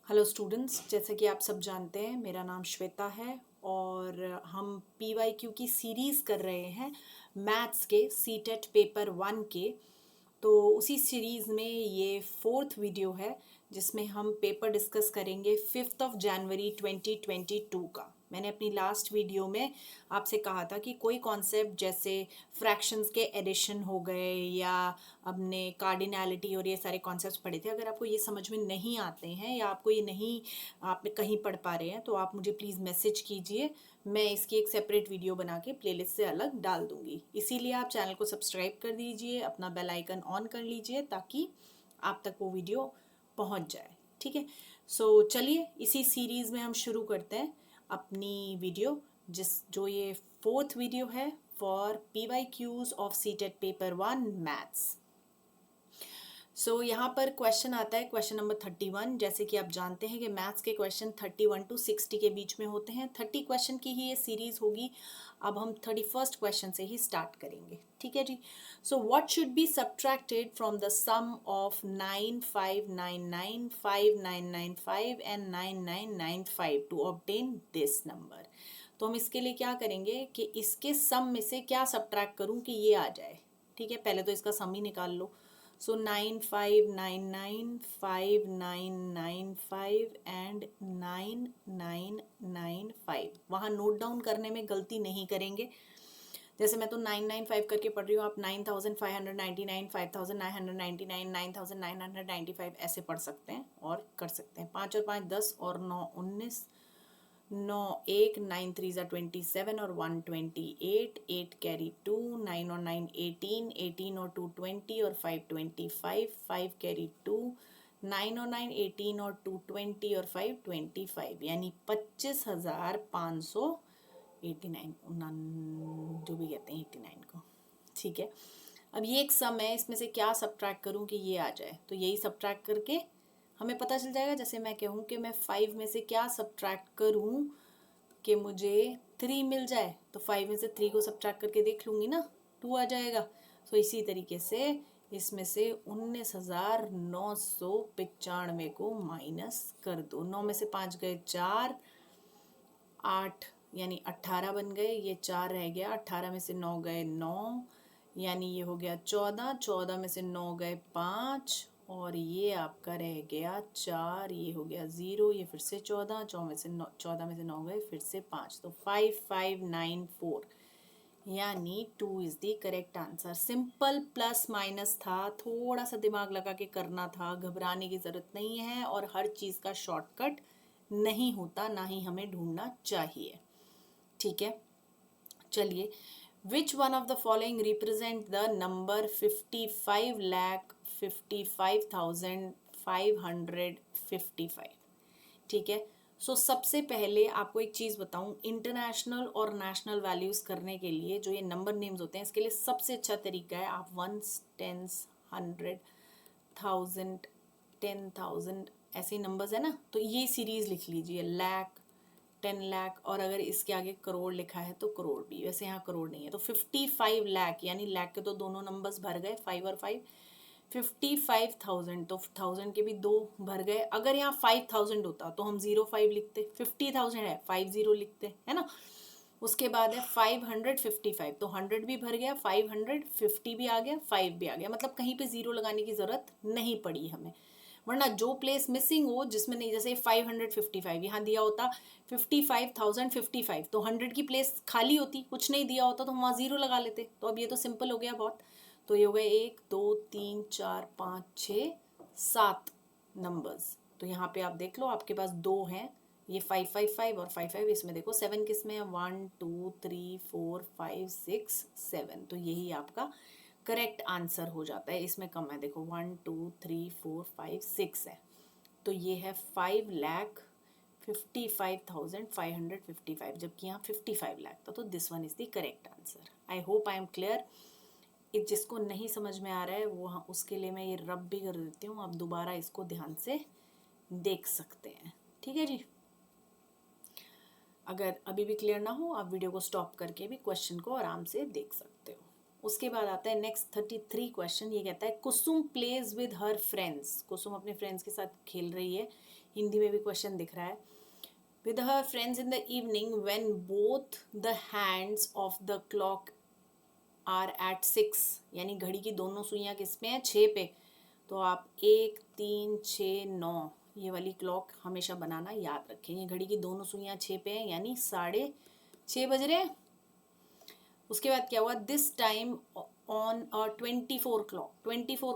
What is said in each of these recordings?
Hello students, जैसे कि आप सब जानते हैं मेरा नाम श्वेता है और हम PYQ की सीरीज़ कर रहे हैं मैथ्स के सीटेट पेपर 1 के। तो उसी सीरीज़ में ये 4th वीडियो है जिसमें हम पेपर डिस्कस करेंगे 5th ऑफ जनवरी 2022 का। मैंने अपनी लास्ट वीडियो में आपसे कहा था कि कोई कॉन्सेप्ट जैसे फ्रैक्शंस के एडिशन हो गए या हमने कार्डिनैलिटी और ये सारे कॉन्सेप्ट्स पढ़े थे, अगर आपको ये समझ में नहीं आते हैं या आपको ये नहीं आप कहीं पढ़ पा रहे हैं तो आप मुझे प्लीज़ मैसेज कीजिए। मैं इसकी एक सेपरेट वीडियो बना के प्लेलिस्ट से अलग डाल दूंगी। इसीलिए आप चैनल को सब्सक्राइब कर दीजिए, अपना बेल आइकन ऑन कर लीजिए ताकि आप तक वो वीडियो पहुंच जाए। ठीक है, सो चलिए इसी सीरीज़ में हम शुरू करते हैं अपनी वीडियो, जो ये 4th वीडियो है for PYQs of CTET paper 1 maths. So यहाँ पर क्वेश्चन आता है क्वेश्चन नंबर 31। जैसे कि आप जानते हैं कि मैथ्स के क्वेश्चन 31 to 60 के बीच में होते हैं। 30 क्वेश्चन की ही ये सीरीज होगी। अब हम 31st क्वेश्चन से ही स्टार्ट करेंगे। ठीक है जी। So what should be subtracted from the sum of 9599, 5995 and 9995 to obtain this number. तो हम इसके लिए क्या करेंगे कि इसके सम में से क्या सब्ट्रैक्ट करूँ कि ये आ जाए। ठीक है, पहले तो इसका सम ही निकाल लो। So 9599, 5995 and 9995। वहाँ नोट डाउन करने में गलती नहीं करेंगे। जैसे मैं तो 995 करके पढ़ रही हूँ, आप 9599, 5999, 9995 ऐसे पढ़ सकते हैं और कर सकते हैं। 5 और 5 10 और 9 19, 9 1 9 3 27 और 128, 8 कैरी 2, 9 और 9 18, 18 और 2 20 और 5 25, 5 कैरी 2, 9 और 9 18 और 2 20 और 5 25, यानी 25,589 जो भी कहते हैं 89 को। ठीक है, अब ये एक सम है, इसमें से क्या सब्ट्रैक्ट करूँ कि ये आ जाए। तो यही सब्ट्रैक्ट करके हमें पता चल जाएगा। जैसे मैं कहूँ कि मैं 5 में से क्या सब्ट्रैक्ट करूँ कि मुझे 3 मिल जाए, तो 5 में से 3 को सब्ट्रैक्ट करके देख लूँगी ना, 2 आ जाएगा। तो इसी तरीके से इसमें से 19,995 को माइनस कर दो। 9 में से 5 गए 4, 8 यानी 18 बन गए, ये 4 रह गया। 18 में से 9 गए 9, यानी ये हो गया 14। 14 में से 9 गए 5 और ये आपका रह गया 4, ये हो गया 0। ये फिर से 14, 14 में से 9 गए फिर से 5, तो 5594 यानी 2 is the correct answer. Simple plus minus था, थोड़ा सा दिमाग लगा के करना था, घबराने की ज़रूरत नहीं है और हर चीज़ का शॉर्टकट नहीं होता, ना ही हमें ढूंढना चाहिए। ठीक है, चलिए, which one of the following represent the number 55,55,555। ठीक है, सो सबसे पहले आपको एक चीज़ बताऊं, इंटरनेशनल और नेशनल वैल्यूज़ करने के लिए जो ये नंबर नेम्स होते हैं, इसके लिए सबसे अच्छा तरीका है आप 1s, 10s, 100, 1000, 10,000 ऐसे नंबर्स है ना, तो ये सीरीज़ लिख लीजिए। लाख, 10 लाख और अगर इसके आगे करोड़ लिखा है तो करोड़ भी। वैसे यहाँ करोड़ नहीं है, तो 55 लाख, यानी लाख के तो दोनों नंबर्स भर गए 5 और 5। 55,000 तो 1000 के भी 2 भर गए। अगर यहाँ 5000 होता तो हम 05 लिखते, 50,000 है 50 लिखते, है ना। उसके बाद है 555, तो 100 भी भर गया, 550 भी आ गया, 5 भी आ गया, मतलब कहीं पे 0 लगाने की ज़रूरत नहीं पड़ी हमें। वरना जो प्लेस मिसिंग हो जिसमें नहीं, जैसे 555 यहाँ दिया होता 55,055, तो 100 की प्लेस खाली होती, कुछ नहीं दिया होता तो हम वहाँ 0 लगा लेते। तो अब ये तो सिंपल हो गया बहुत। तो ये हो गए 1 2 3 4 5 6 7 नंबर्स। तो यहाँ पे आप देख लो, आपके पास 2 हैं, ये 555 और 55। इसमें देखो 7 किस में है, 1 2 3 4 5 6 7, तो यही आपका करेक्ट आंसर हो जाता है। इसमें कम है, देखो 1 2 3 4 5 6 है, तो ये है 5,55,555, जबकि यहाँ 55 लाख था, तो this one is the correct answer. I hope I am clear. जिसको नहीं समझ में आ रहा है वो, हाँ, उसके लिए मैं ये रब भी कर देती हूँ, आप दोबारा इसको ध्यान से देख सकते हैं। ठीक है जी, अगर अभी भी क्लियर ना हो आप वीडियो को स्टॉप करके भी क्वेश्चन को आराम से देख सकते हो। उसके बाद आता है नेक्स्ट 33 क्वेश्चन। ये कहता है कुसुम प्लेज विद हर फ्रेंड्स। कुसुम अपने फ्रेंड्स के साथ खेल रही है। हिंदी में भी क्वेश्चन दिख रहा है। With her friends in the evening when both the hands of the clock are at 6, यानी घड़ी की दोनों सुइयाँ किस पे हैं? 6 पे। तो आप 1, 3, 6, 9 ये वाली क्लॉक हमेशा बनाना याद रखें। ये घड़ी की दोनों सुइयाँ 6 पे हैं, यानी 6:30 बज रहे हैं। उसके बाद क्या हुआ? दिस टाइम ऑन 24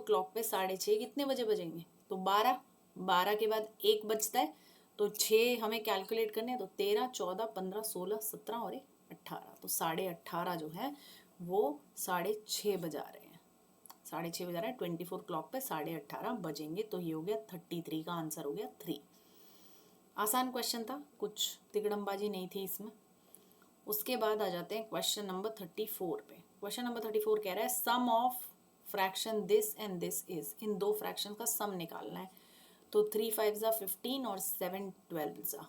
क्लॉक पे 6:30 कितने बजे बजेंगे? तो 12 के बाद 1 बजता है, तो 6 हमें कैलकुलेट करने हैं। तो 13, 14, 15, 16, 17 और 18, तो 18:30 जो है वो 6:30 बजा रहे हैं। 6:30 बजा रहे हैं। 24 क्लॉक पे 18:30 बजेंगे। तो ये हो गया 33 का आंसर हो गया 3। आसान क्वेश्चन था, कुछ तिगड़मबाजी नहीं थी इसमें। उसके बाद आ जाते हैं क्वेश्चन नंबर 34 पे। क्वेश्चन नंबर 34 कह रहा है sum of fraction this and this is. इन दो फ्रैक्शन का सम निकालना है। तो 3 5 ज़ा 15 और 7 12 ज़ा।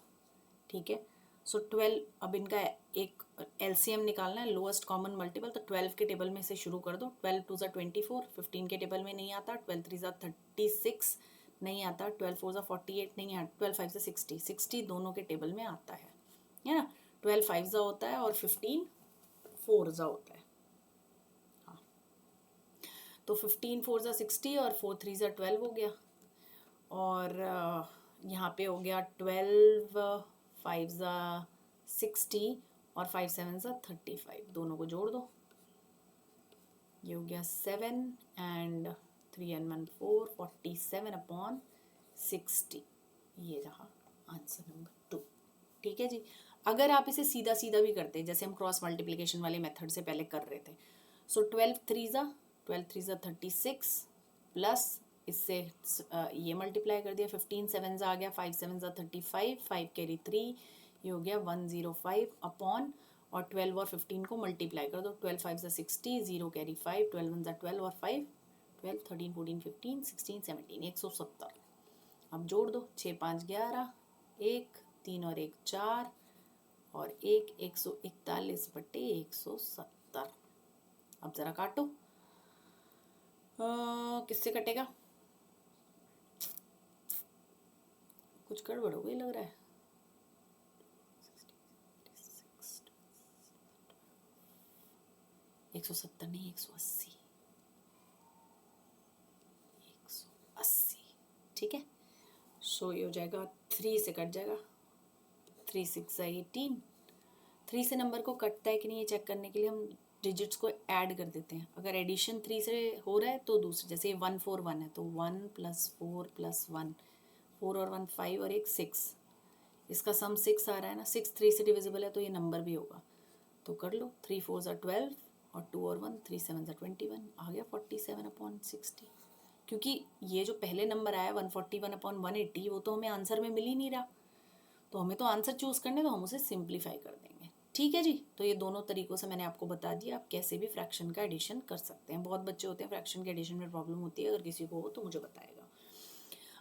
ठीक है। सो 12, अब इनका एक एलसीएम निकालना है, लोएस्ट कॉमन मल्टीपल। तो 12 के टेबल में से शुरू कर दो। 12 2 ज़ा 24, 15 के टेबल में नहीं आता। 12 3 ज़ा 36 नहीं आता। 12 4 ज़ा 48 नहीं आता। 12 5 ज़ा 60, 60 दोनों के टेबल में आता है ना। 12 5 ज़ा होता है और 15 4 ज़ा होता है। हाँ, तो 15 4 ज़ा 60 और 4 3 ज़ा 12 हो गया। और यहाँ पे हो गया 12 5 ज़ा 60 और 5 7 ज़ा 35, दोनों को जोड़ दो। ये हो गया 7 एंड 3 and 1 4, 47/60। ये रहा आंसर नंबर 2। ठीक है जी। अगर आप इसे सीधा सीधा भी करते हैं, जैसे हम क्रॉस मल्टीप्लिकेशन वाले मेथड से पहले कर रहे थे, सो 12 3 ज़ा 36 प्लस इससे ये मल्टीप्लाई कर दिया। 15 7 ज़ा आ गया, 5 7 ज़ा 35, 5 कैरी 3, ये हो गया 105 अपॉन, और 12 और 15 को मल्टीप्लाई कर दो। 12 5 ज़ा 60, 0 कैरी 5, 12 1 ज़ा 12 और 5 12, 13 14 15 16 17, 170। अब जोड़ दो। 6 5 11, 1 3 और 1 4 और 141/170। अब ज़रा काटो। किससे कटेगा? कुछ गड़बड़ हो गई लग रहा है। 170 नहीं, 180। ठीक है। सो ये हो जाएगा 3 से कट जाएगा। 3 6 ज़ा 18। 3 से नंबर को कटता है कि नहीं ये चेक करने के लिए हम डिजिट्स को ऐड कर देते हैं। अगर एडिशन 3 से हो रहा है तो दूसरे, जैसे 1 4 1 है तो 1 + 4 + 1, 4 और 1 5 और 1 6, इसका सम 6 आ रहा है ना। 6 3 से डिविजिबल है तो ये नंबर भी होगा। तो कर लो। 3 4 ज़ा 12 और 2 और 1 3 7 ज़ा 21, आ गया 47/60। क्योंकि ये जो पहले नंबर आया 141/180, वो तो हमें आंसर में मिल ही नहीं रहा। तो हमें तो आंसर चूज़ करने, तो हम उसे सिंप्लीफाई कर देंगे। ठीक है जी। तो ये दोनों तरीक़ों से मैंने आपको बता दिया, आप कैसे भी फ्रैक्शन का एडिशन कर सकते हैं। बहुत बच्चे होते हैं फ्रैक्शन के एडिशन में प्रॉब्लम होती है, अगर किसी को हो तो मुझे बताएगा।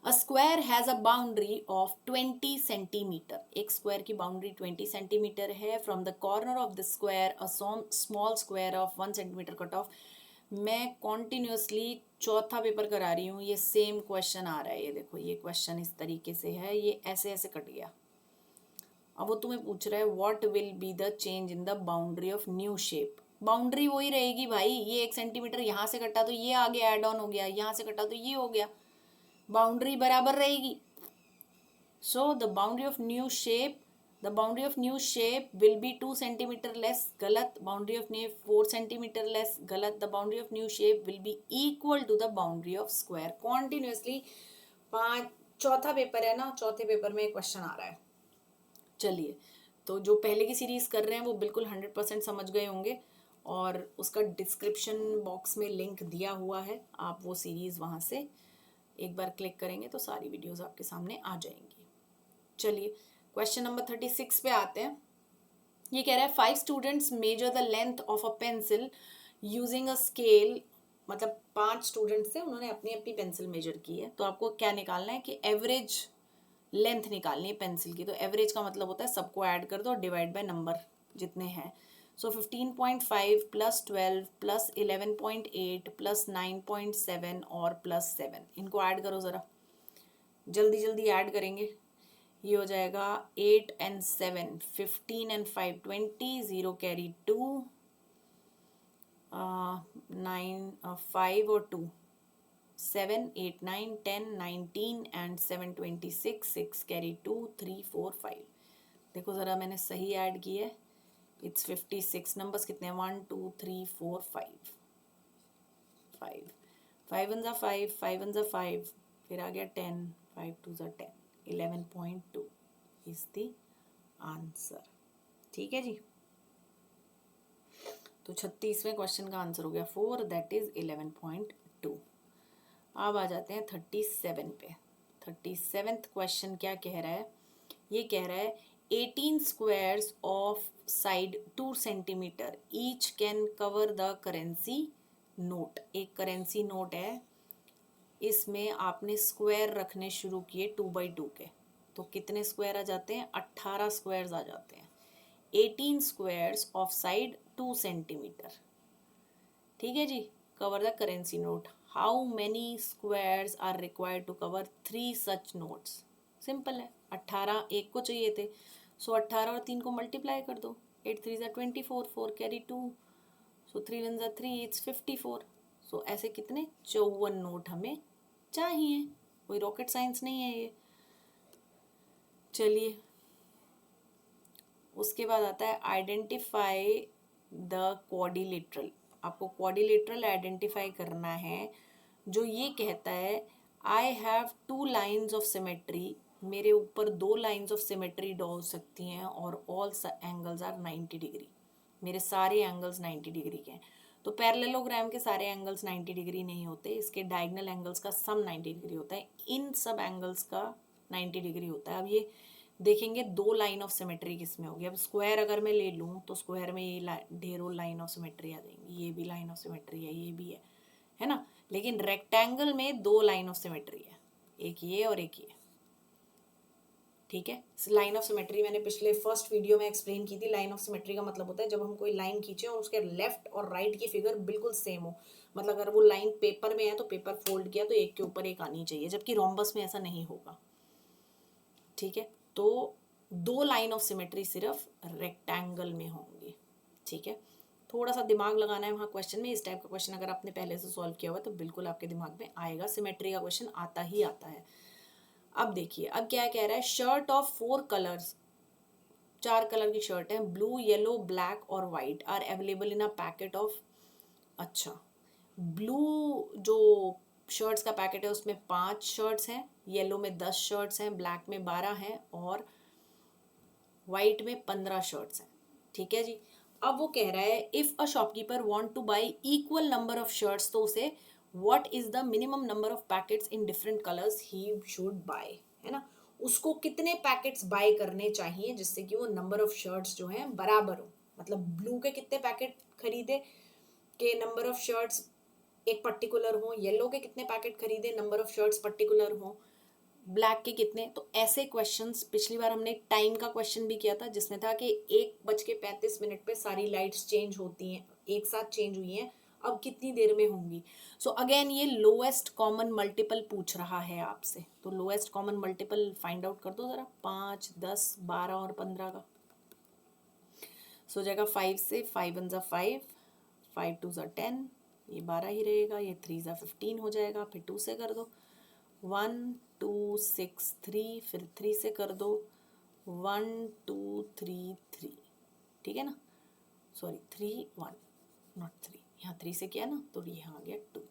A square has a boundary of 20 centimetre. एक स्क्वायर की बाउंड्री 20 सेंटीमीटर है। From the corner of the square a small square of 1 centimetre cut off. मैं कॉन्टिन्यूसली चौथा पेपर करा रही हूँ, ये सेम क्वेश्चन आ रहा है। ये देखो, ये क्वेश्चन इस तरीके से है, ये ऐसे ऐसे कट गया। अब वो तुम्हें पूछ रहा है what will be the change in the boundary of new shape. Boundary वही रहेगी भाई। ये 1 सेंटीमीटर यहाँ से कटा तो ये आगे ऐड ऑन हो गया, यहाँ से कटा तो ये हो गया, बाउंड्री बराबर रहेगी। So the boundary of new shape, the boundary of new shape will be 2 centimetre less, गलत। Boundary of new 4 centimetre less, गलत। The boundary of new shape will be equal to the boundary of square. Continuously चौथा paper है ना, चौथे paper में question आ रहा है। चलिए, तो जो पहले की सीरीज़ कर रहे हैं वो बिल्कुल 100% समझ गए होंगे, और उसका डिस्क्रिप्शन बॉक्स में लिंक दिया हुआ है। आप वो सीरीज़ वहाँ से एक बार क्लिक करेंगे तो सारी वीडियोस आपके सामने आ जाएंगी। चलिए, क्वेश्चन नंबर 36 पे आते हैं। ये कह रहा है 5 students measure the length of a pencil using a scale. मतलब 5 स्टूडेंट्स थे, उन्होंने अपनी अपनी पेंसिल मेजर की है। तो आपको क्या निकालना है कि एवरेज लेंथ निकालनी है पेंसिल की। तो एवरेज का मतलब होता है सबको ऐड कर दो, डिवाइड बाय नंबर जितने हैं। सो 15.5 प्लस 12 प्लस 11.8 प्लस 9.7 और प्लस 7, इनको ऐड करो ज़रा, जल्दी जल्दी ऐड करेंगे। ये हो जाएगा 8 and 7, 15 and 5 20, 0 कैरी 2, 9 5 और 2 7 8 9 10 19 and 7 26, 6 कैरी 2 3 4 5। देखो ज़रा मैंने सही ऐड की है, इट्स 56। नंबर्स कितने हैं? 1 2 3 4 5 5 5 वन ज़ा 5 5 वन ज़ा 5, फिर आ गया 10, 5 2 ज़ा 10, 11.2 इज द आंसर। ठीक है जी, तो 36वें क्वेश्चन का आंसर हो गया 4, दैट इज 11.2। अब आ जाते हैं 37 पे। 37th क्वेश्चन क्या कह रहा है? ये कह रहा है 18 squares of side 2 centimetre each can cover the currency note. एक करेंसी नोट है, इसमें आपने स्क्वायर रखने शुरू किए 2x2 के, तो कितने स्क्वायर आ जाते हैं? 18 स्क्वायर्स आ जाते हैं। 18 स्क्वायर्स ऑफ साइड 2 सेंटीमीटर। ठीक है जी, cover the currency note. How many squares are required to cover 3 such notes? Simple है, 18 एक को चाहिए थे, सो 18 और 3 को मल्टीप्लाई कर दो। 8 3 ज़ा 24, 4 कैरी 2, सो 3 1 ज़ा 3, इट्स 54। सो ऐसे कितने? 54 नोट हमें चाहिए। कोई रॉकेट साइंस नहीं है ये। चलिए, उसके बाद आता है आइडेंटिफाई द क्वाड्रिलेटरल। आपको क्वाड्रिलेटरल आइडेंटिफाई करना है, जो ये कहता है I have 2 lines of symmetry, मेरे ऊपर 2 लाइन्स ऑफ सिमेट्री ड्रॉ हो सकती हैं और ऑल एंगल्स आर 90 डिग्री। मेरे सारे एंगल्स 90 डिग्री के हैं। तो पैरेललोग्राम के सारे एंगल्स 90 डिग्री नहीं होते, इसके डायगोनल एंगल्स का सम 90 डिग्री होता है, इन सब एंगल्स का 90 डिग्री होता है। अब ये देखेंगे 2 लाइन ऑफ सिमेट्री किस में होगी। अब स्क्वायर अगर मैं ले लूँ तो स्क्वायर में ये ढेरों लाइन ऑफ सिमेट्री आ जाएंगी, ये भी लाइन ऑफ सिमेट्री है, ये भी है ना। लेकिन रेक्टेंगल में 2 लाइन ऑफ सिमेट्री है, एक ये और एक ये। ठीक है, लाइन ऑफ सिमेट्री मैंने पिछले फर्स्ट वीडियो में एक्सप्लेन की थी। लाइन ऑफ सिमेट्री का मतलब होता है जब हम कोई लाइन खींचे और उसके लेफ्ट और राइट की फिगर बिल्कुल सेम हो। मतलब अगर वो लाइन पेपर में है तो पेपर फोल्ड किया तो एक के ऊपर एक आनी चाहिए, जबकि रोम्बस में ऐसा नहीं होगा। ठीक है, तो 2 लाइन ऑफ सिमेट्री सिर्फ रेक्टेंगल में होंगी। ठीक है, थोड़ा सा दिमाग लगाना है वहाँ क्वेश्चन में। इस टाइप का क्वेश्चन अगर आपने पहले से सॉल्व किया हुआ है तो बिल्कुल आपके दिमाग में आएगा। सिमेट्री का क्वेश्चन आता ही आता है। अब देखिए, अब क्या कह रहा है? शर्ट ऑफ 4 कलर्स, 4 कलर की शर्ट है, ब्लू येलो ब्लैक और white, are available in a packet of. अच्छा, ब्लू जो शर्ट्स का पैकेट है उसमें 5 शर्ट्स हैं, येलो में 10 शर्ट्स हैं, ब्लैक में 12 हैं और वाइट में 15 शर्ट्स हैं। ठीक है जी, अब वो कह रहा है if a shopkeeper want two by equal number of shirts, तो उसे what is the minimum number of packets in different colours he should buy, है ना। उसको कितने पैकेट्स बाय करने चाहिए जिससे कि वो नंबर ऑफ शर्ट्स जो हैं बराबर हो। मतलब ब्लू के कितने पैकेट खरीदे के नंबर ऑफ शर्ट्स एक पर्टिकुलर हो, येलो के कितने पैकेट खरीदे नंबर ऑफ शर्ट्स पर्टिकुलर हो, ब्लैक के कितने। तो ऐसे क्वेश्चंस, पिछली बार हमने एक टाइम का क्वेश्चन भी किया था जिसमें था कि 1:35 पे सारी लाइट्स चेंज होती हैं, एक साथ चेंज हुई हैं, अब कितनी देर में होंगी। सो अगेन ये लोएस्ट कॉमन मल्टीपल पूछ रहा है आपसे, तो lowest common multiple find out कर दो ज़रा। 5 10 12 और 15 का सो जाएगा 5 से। 5 1 ज़ा 5, 5 2 ज़ा 10, ये 12 ही रहेगा, ये 3 ज़ा 15 हो जाएगा, फिर 2 से कर दो। 1 2 6 3, फिर 3 से कर दो। 1 2 3 3, ठीक है ना। सॉरी 3 1 नॉट 3, यहाँ 3 से किया ना तो यहाँ आ गया 2।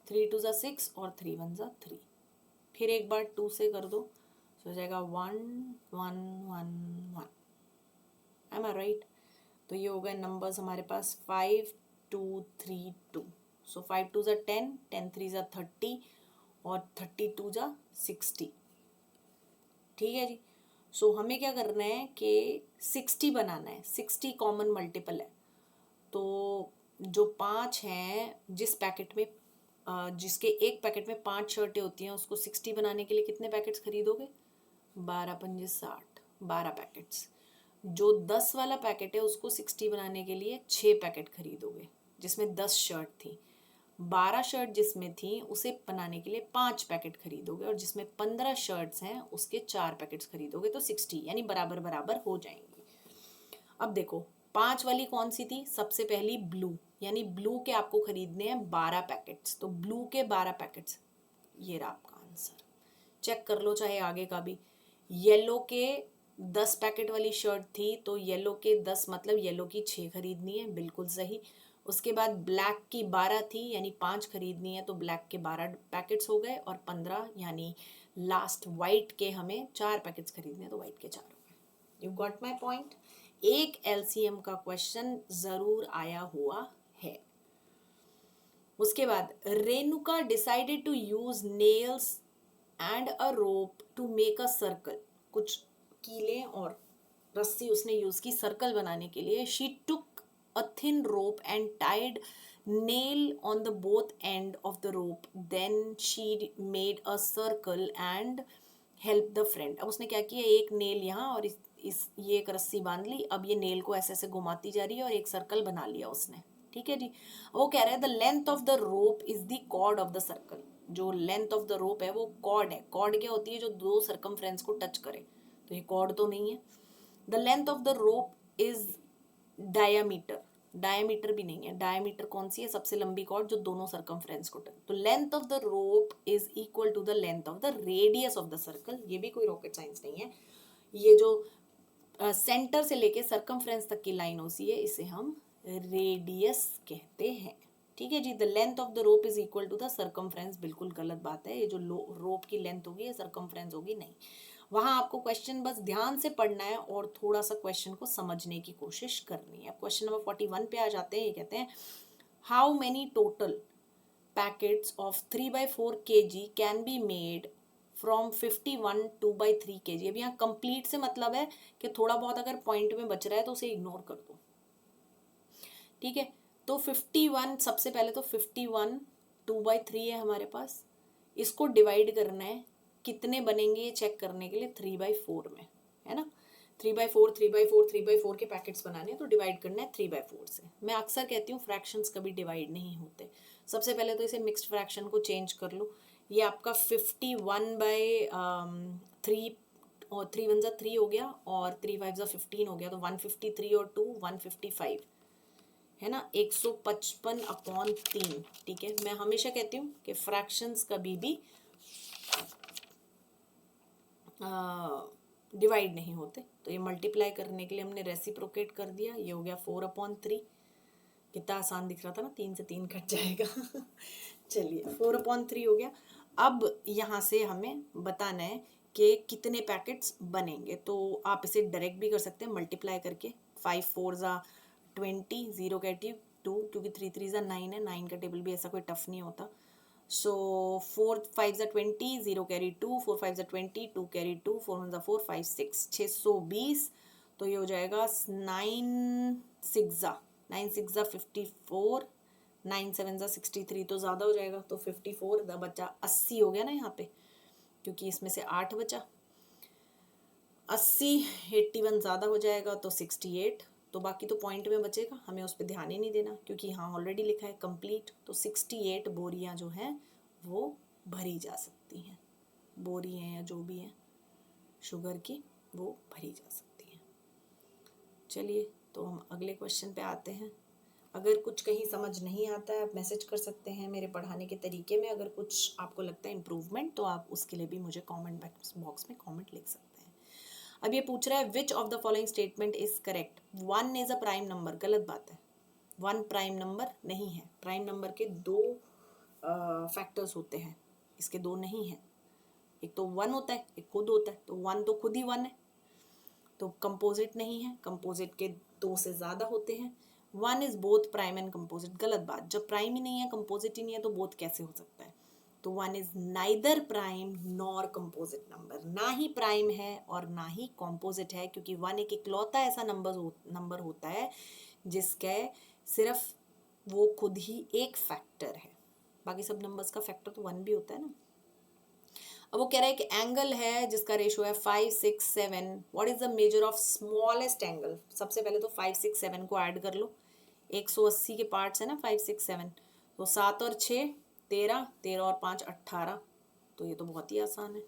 3 2 ज़ा 6 और 3 1 ज़ा 3, फिर एक बार 2 से कर दो, सो हो जाएगा 1 1 1 1। एम आई राइट? तो ये हो गए नंबर्स हमारे पास 5 2 3 2। सो 5 2 ज़ा 10, 10 3 ज़ा 30 और 32 जा 60। ठीक है जी, सो हमें क्या करना है कि 60 बनाना है। 60 कॉमन मल्टीपल है, तो जो 5 हैं जिस पैकेट में जिसके एक पैकेट में 5 शर्टें होती हैं, उसको 60 बनाने के लिए कितने पैकेट्स खरीदोगे? 12 पंजे 60, 12 पैकेट्स। जो 10 वाला पैकेट है उसको 60 बनाने के लिए 6 पैकेट खरीदोगे, जिसमें 10 शर्ट थी। 12 शर्ट जिसमें थी उसे बनाने के लिए 5 पैकेट खरीदोगे, और जिसमें 15 शर्ट्स हैं उसके 4 पैकेट्स खरीदोगे, तो 60 यानी बराबर बराबर हो जाएंगी। अब देखो 5 वाली कौन सी थी, सबसे पहली ब्लू, यानी ब्लू के आपको खरीदने हैं 12 पैकेट्स, तो ब्लू के 12 पैकेट्स, ये रहा आपका आंसर। चेक कर लो चाहे आगे का भी। येलो के 10 पैकेट वाली शर्ट थी, तो येलो के 10 मतलब येलो की 6 खरीदनी है, बिल्कुल सही। उसके बाद ब्लैक की 12 थी, यानी 5 खरीदनी है, तो ब्लैक के 12 पैकेट्स हो गए, और 15 यानी लास्ट वाइट के हमें 4 पैकेट्स खरीदने हैं, तो वाइट के 4 हो गए। You got my point. एक एलसीएम का क्वेश्चन जरूर आया हुआ है। उसके बाद Renuka decided to use nails and a rope to make a circle, कुछ कीले और रस्सी उसने यूज की सर्कल बनाने के लिए। She took a thin rope and tied nail on the both end of the rope, then she made a circle and help the friend. अब उसने क्या किया, एक नेल यहाँ और इस ये एक रस्सी बांध ली, अब ये नेल को ऐसे ऐसे घुमाती जा रही है और एक सर्कल बना लिया उसने। ठीक है जी। वो कह रहा है the length of the rope is the chord of the circle, जो लेंथ ऑफ द रोप है वो कॉर्ड है। कॉर्ड क्या होती है, जो दो सरकमफ्रेंस को टच करे, तो ये कॉर्ड तो नहीं है। The length of the rope is diameter, diameter भी नहीं है, डायमीटर कौन सी है, सबसे लंबी कॉर्ड जो दोनों सरकमफ्रेंस को टच। तो length of the rope is equal to the length of the radius of the circle, ये भी कोई रॉकेट साइंस नहीं है। ये जो सेंटर से लेके सरकमफ्रेंस तक की लाइन होती है, इसे हम रेडियस कहते हैं। ठीक है जी। The length of the rope is equal to the circumference, बिल्कुल गलत बात है। ये जो रोप की लेंथ होगी ये सरकमफ्रेंस होगी नहीं। वहां आपको क्वेश्चन बस ध्यान से पढ़ना है और थोड़ा सा क्वेश्चन को समझने की कोशिश करनी है। क्वेश्चन नंबर 41 पे आ जाते हैं। ये कहते हैं how many total packets of 3/4 kg can be made from 51 2/3 kg। अब यहाँ कंप्लीट से मतलब है कि थोड़ा बहुत अगर पॉइंट में बच रहा है तो उसे इग्नोर कर दो। ठीक है। तो 51, सबसे पहले तो 51 2/3 है हमारे पास, इसको डिवाइड करना है, कितने बनेंगे ये चेक करने के लिए 3/4 में, है ना। 3/4 3/4 3/4 के पैकेट्स बनाने हैं, तो डिवाइड करना है 3/4 से। मैं अक्सर कहती हूँ फ्रैक्शंस कभी डिवाइड नहीं होते। सबसे पहले तो इसे मिक्स्ड फ्रैक्शन को चेंज कर लो। ये आपका 51/3, और 3 1 3 हो गया, और 3 5 15 हो गया, तो 153 और 2 155, है ना। 155/3। ठीक है। मैं हमेशा कहती हूँ कि फ्रैक्शंस कभी भी डिवाइड नहीं होते। तो ये मल्टीप्लाई करने के लिए हमने रेसिप्रोकेट कर दिया, ये हो गया 4/3। कितना आसान दिख रहा था ना, 3 से 3 कट जाएगा। चलिए 4/3 हो गया। अब यहाँ से हमें बताना है कि कितने पैकेट्स बनेंगे, तो आप इसे डायरेक्ट भी कर सकते हैं मल्टीप्लाई करके। 5 4 20, 0 कैटी 2, क्योंकि 3 3 9 है, 9 का टेबल भी ऐसा कोई टफ नहीं होता। सो 4 5 20, 0 कैरी 2, 4 5 20, 2 कैरी 2, 4 1 4 5 6, 620। तो ये हो जाएगा 9 6 54, 9 7 63, तो ज़्यादा हो जाएगा, तो 54 बचा 80 हो गया ना यहाँ पे, क्योंकि इसमें से 8 बचा। 80 81 ज़्यादा हो जाएगा, तो 68। तो बाकी तो पॉइंट में बचेगा, हमें उस पर ध्यान ही नहीं देना, क्योंकि यहाँ ऑलरेडी लिखा है कंप्लीट। तो 68 बोरियाँ जो हैं वो भरी जा सकती हैं, बोरी हैं या जो भी हैं शुगर की, वो भरी जा सकती हैं। चलिए तो हम अगले क्वेश्चन पे आते हैं। अगर कुछ कहीं समझ नहीं आता है, आप मैसेज कर सकते हैं मेरे पढ़ाने के तरीके में। अगर कुछ आपको लगता है इम्प्रूवमेंट, तो आप उसके लिए भी मुझे कमेंट बॉक्स में कमेंट लिख सकते हैं। अब ये पूछ रहा है which of the following statement is correct. 1 is a prime number, गलत बात है। 1 प्राइम नंबर नहीं है। प्राइम नंबर के 2 फैक्टर्स होते हैं, इसके 2 नहीं है। एक तो 1 होता है, एक खुद होता है, तो 1 तो खुद ही 1 है, तो कंपोजिट नहीं है। कंपोजिट के 2 से ज़्यादा होते हैं। 1 is both prime and composite, गलत बात। जब प्राइम ही नहीं है, कंपोजिट ही नहीं है, तो बोथ कैसे हो सकता है। तो 1 is neither prime nor composite number, ना ही प्राइम है और ना ही कंपोजिट है, क्योंकि 1 एक इकलौता ऐसा नंबर होता है जिसके सिर्फ वो खुद ही एक फैक्टर है। बाकी सब नंबर्स का फैक्टर तो 1 भी होता है ना। अब वो कह रहा है कि एंगल है जिसका रेशो है 5, 6, 7। What is the measure of smallest angle? सबसे पहले तो 5, 6, 7 को ऐड कर लो। 180 के पार्ट्स है ना 5, 6, 7, तो 7 और 6 13, 13 और 5 18। तो ये तो बहुत ही आसान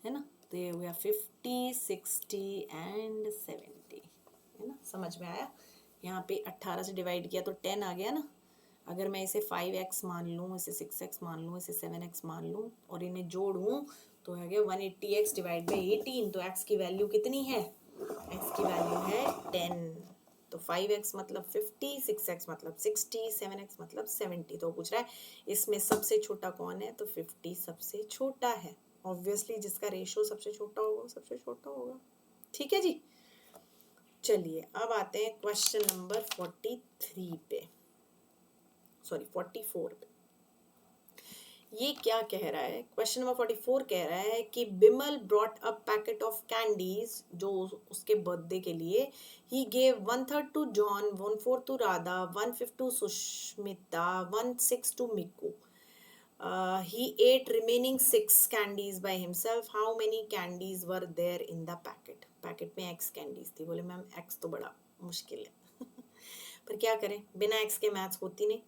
है ना। तो ये हो गया 50, 60 एंड 70, है ना। समझ में आया? यहाँ पे 18 से डिवाइड किया तो 10 आ गया ना। अगर मैं इसे 5x मान लूँ, इसे 6x मान लूँ, इसे 7x मान लूँ और इन्हें जोड़ूँ तो है गया 180x डिवाइड बाई 18। तो x की वैल्यू कितनी है? x की वैल्यू है 10। तो 5x मतलब 50, 6x मतलब 60, 7x मतलब 70। तो पूछ रहा है इसमें सबसे छोटा कौन है? तो 50 सबसे छोटा है। ऑब्वियसली जिसका रेशो सबसे छोटा होगा सबसे छोटा होगा। ठीक है जी। चलिए अब आते हैं क्वेश्चन नंबर 43 पे, सॉरी 44 पे। ये क्या कह रहा है? क्वेश्चन नंबर 44 कह रहा है कि Bimal brought a packet of candies, जो उसके बर्थडे के लिए, he gave 1/3 to John, 1/4 to Radha, 1/5 to Sushmita, 1/6 to Mikku. He ate remaining 6 candies by himself. How many candies were there in the packet? Packet में x कैंडीज थी। बोले मैम x तो बड़ा मुश्किल है पर क्या करें, बिना x के मैथ्स होती नहीं।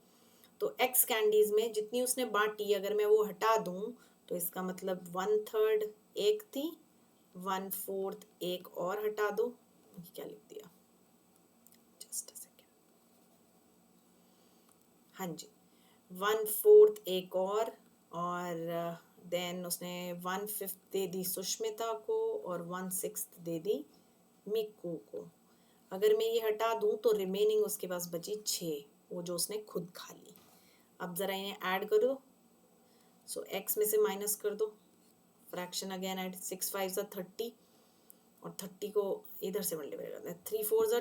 तो x कैंडीज में जितनी उसने बांटी अगर मैं वो हटा दूं तो इसका मतलब 1/3 एक थी, 1/4 एक और हटा दो। क्या लिख दिया? Just a second. हाँ जी, 1/4 एक और देन उसने 1/5 दे दी सुष्मिता को और 1/6 दे दी मिक्कू को। अगर मैं ये हटा दूं तो रिमेनिंग उसके पास बची 6, वो जो उसने खुद खा ली। अब ज़रा इन्हें ऐड कर दो। सो x में से माइनस कर दो, फ्रैक्शन अगेन ऐड, 6 5 ज़ा 30 और 30 को इधर से मल्टीप्लाई करते हैं। 3 4 ज़ा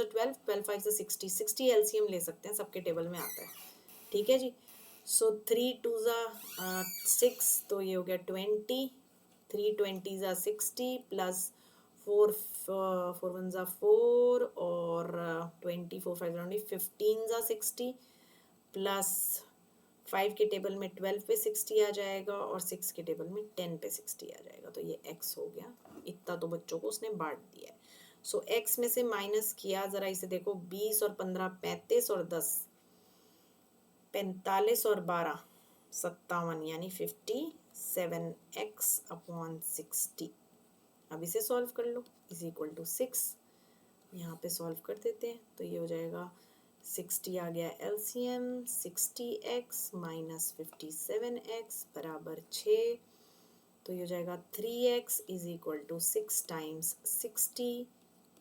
12, 12 5 ज़ा 60, 60 एलसीएम ले सकते हैं, सबके टेबल में आता है। ठीक है जी। सो 3 2 ज़ा 6, तो ये हो गया 20, 3 20 ज़ा 60 प्लस 4 4 1 ज़ा 4 और 24 5 20, 15 ज़ा 60 प्लस 5 के टेबल में 12 पे 60 आ जाएगा और 6 के टेबल में 10 पे 60 आ जाएगा। तो ये x हो गया। इतना तो बच्चों को उसने बांट दिया है। सो x में से माइनस किया, ज़रा इसे देखो, 20 और 15 35 और 10 45 और 12 57, यानी 57x अपॉन 60। अब इसे सॉल्व कर लो, इज इक्वल टू 6। यहाँ पे सॉल्व कर देते हैं तो ये हो जाएगा 60 आ गया एलसीएम, 60x माइनस 57x बराबर 6। तो ये हो जाएगा 3x is equal to 6 times 60,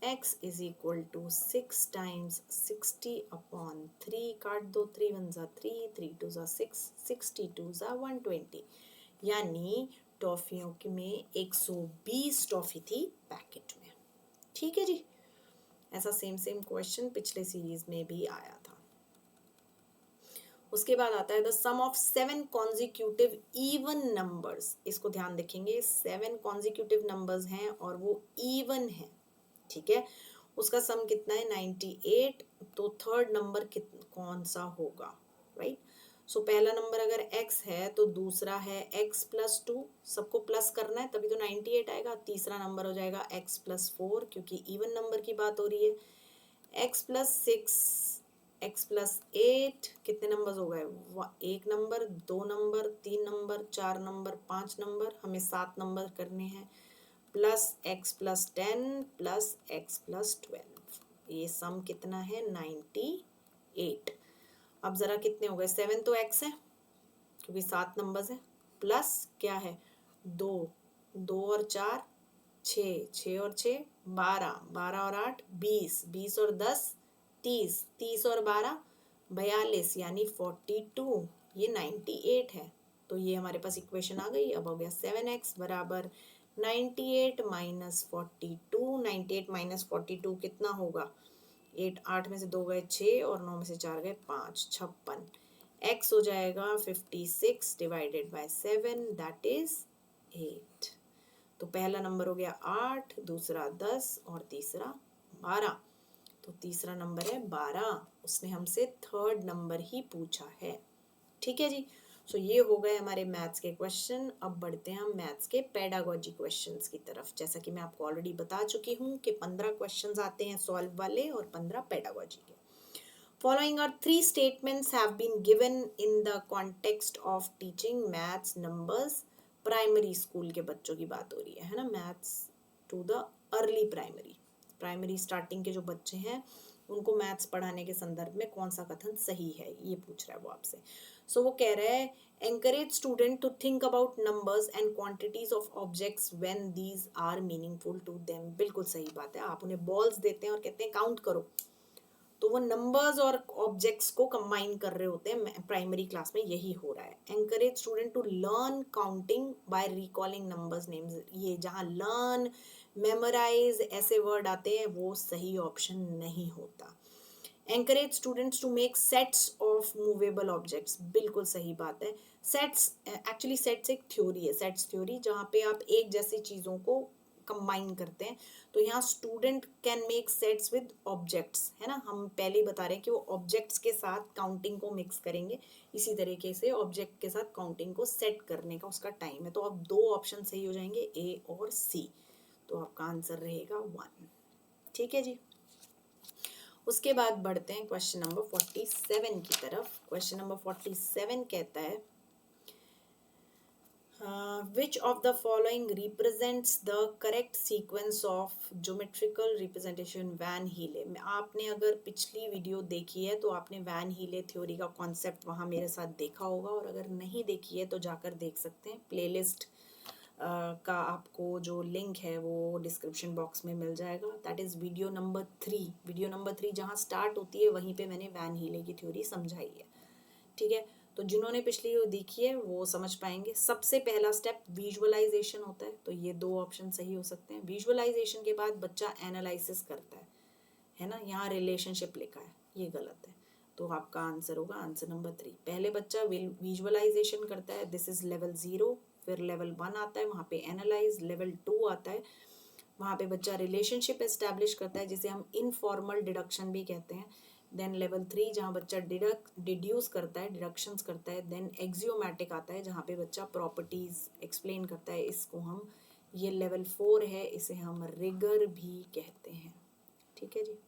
x is equal to 6 times 60 upon 3। काट दो, 3 1 ज़ा 3, 3 2 ज़ा 6, 62 ज़ा 120, यानी टॉफियों में 120 टॉफी थी पैकेट में। ठीक है जी। ऐसा सेम क्वेश्चन पिछले सीरीज में भी आया था। उसके बाद आता है the sum of 7 consecutive even numbers. इसको ध्यान रखेंगे, 7 कॉन्जिक्यूटिव नंबर्स हैं और वो इवन है। ठीक है, उसका सम कितना है? 98। तो थर्ड नंबर कौन सा होगा? राइट। सो पहला नंबर अगर x है तो दूसरा है x प्लस 2, सबको प्लस करना है तभी तो 98 आएगा। तीसरा नंबर हो जाएगा x प्लस 4, क्योंकि इवन नंबर की बात हो रही है। x प्लस 6, x प्लस 8, कितने नंबर्स हो गए? एक number, 2 number, 3 number, 4 number, 5 number, हमें 7 नंबर करने हैं, plus x plus 10 plus x plus 12। ये सम कितना है? 98। अब ज़रा कितने हो गए? 7 तो x है क्योंकि 7 नंबर्स है, प्लस क्या है? 2, 2 और 4 6, 6 और 6 12, 12 और 8 20, 20 और 10 30, 30 और 12 42, यानी 42। ये 98 है। तो ये हमारे पास इक्वेशन आ गई। अब हो गया 7x बराबर 98 माइनस 42। 98 माइनस 42 कितना होगा? 8 8 में से 2 गए 6 और 9 में से 4 गए 5, 56। x हो जाएगा 56 डिवाइडेड बाय 7, दैट इज 8। तो पहला नंबर हो गया 8, दूसरा 10 और तीसरा 12। तो तीसरा नंबर है 12। उसने हमसे थर्ड नंबर ही पूछा है। ठीक है जी। सो ये हो गए हमारे मैथ्स के क्वेश्चन। अब बढ़ते हैं हम मैथ्स के पेडागोजी क्वेश्चंस की तरफ। जैसा कि मैं आपको ऑलरेडी बता चुकी हूँ कि 15 क्वेश्चंस आते हैं सॉल्व वाले और 15 पेडागोजी के। Following are three statements have been given in the context of teaching maths numbers. Primary school के बच्चों की बात हो रही है ना, maths to the early primary starting के जो बच्चे हैं उनको मैथ्स पढ़ाने के संदर्भ में कौन सा कथन सही है, ये पूछ रहा है वो आपसे। सो वो कह रहा है encourage student to think about numbers and quantities of objects when these are meaningful to them। बिल्कुल सही बात है। आप उन्हें बॉल्स देते हैं और कहते हैं काउंट करो, तो वो नंबर्स और ऑब्जेक्ट्स को कंबाइन कर रहे होते हैं। प्राइमरी क्लास में यही हो रहा है। Encourage student to learn counting by recalling numbers names. ये जहाँ लर्न, मेमोराइज ऐसे वर्ड आते हैं वो सही ऑप्शन नहीं होता। Encourage students to make sets of movable objects. बिल्कुल सही बात है। सेट्स एक्चुअली सेट्स एक थ्योरी है, सेट्स थ्योरी, जहाँ पे आप एक जैसी चीज़ों को कंबाइन करते हैं। तो यहाँ student can make sets with objects, है ना। हम पहले ही बता रहे हैं कि वो ऑब्जेक्ट्स के साथ काउंटिंग को मिक्स करेंगे। इसी तरीके से ऑब्जेक्ट के साथ काउंटिंग को सेट करने का उसका टाइम है। तो अब दो ऑप्शन सही हो जाएंगे, ए और सी। तो आपका आंसर रहेगा 1। ठीक है जी। उसके बाद बढ़ते हैं क्वेश्चन नंबर 47 की तरफ। क्वेश्चन नंबर 47 कहता है which of the following represents the correct sequence of geometrical representation van Hiele. आपने अगर पिछली वीडियो देखी है तो आपने वैन हीले थ्योरी का कॉन्सेप्ट वहाँ मेरे साथ देखा होगा, और अगर नहीं देखी है तो जाकर देख सकते हैं। प्लेलिस्ट का आपको जो लिंक है वो डिस्क्रिप्शन बॉक्स में मिल जाएगा। That is video number 3। Video number 3 जहाँ स्टार्ट होती है वहीं पे मैंने वैन हीले की थ्योरी समझाई है। ठीक है, तो जिन्होंने पिछली देखी है वो समझ पाएंगे। सबसे पहला स्टेप विजुअलाइजेशन होता है, तो ये दो ऑप्शन सही हो सकते हैं। विजुअलाइजेशन के बाद बच्चा एनालिसिस करता है ना। यहाँ रिलेशनशिप लिखा है, ये गलत है। तो आपका आंसर होगा आंसर नंबर 3। पहले बच्चा विजुअलाइजेशन करता है, दिस इज लेवल 0। फिर लेवल 1 आता है, वहाँ पे एनालाइज। लेवल 2 आता है, वहाँ पे बच्चा रिलेशनशिप एस्टैब्लिश करता है, जिसे हम इनफॉर्मल डिडक्शन भी कहते हैं। देन लेवल 3 जहाँ बच्चा डिड्यूस करता है, डिडक्शंस करता है। देन एक्सियोमैटिक आता है, जहाँ पे बच्चा प्रॉपर्टीज एक्सप्लेन करता है। इसको हम, ये लेवल 4 है, इसे हम रिगर भी कहते हैं। ठीक है जी।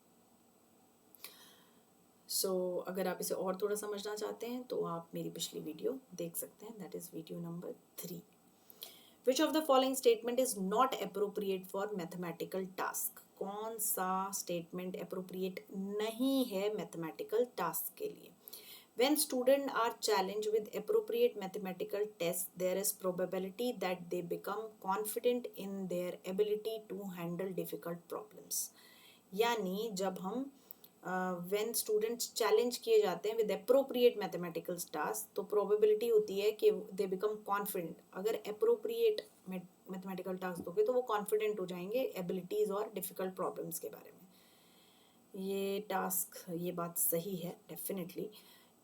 अगर आप इसे और थोड़ा समझना चाहते हैं तो आप मेरी पिछली वीडियो देख सकते हैं, that is video number 3। Which of the following statement is not appropriate for mathematical task? कौन सा statement appropriate नहीं है mathematical task के लिए? When students are challenged with appropriate mathematical tests, there is probability that they become confident in their ability to handle difficult problems. यानी जब हम when students challenge किए जाते हैं विद अप्रोप्रिएट मैथमेटिकल टास्क, तो probability होती है कि दे बिकम कॉन्फिडेंट। अगर अप्रोप्रिएट मैथमेटिकल टास्क दोगे तो वो कॉन्फिडेंट हो जाएंगे एबिलिटीज़ और डिफ़िकल्ट प्रॉब्लम्स के बारे में। ये टास्क, ये बात सही है definitely.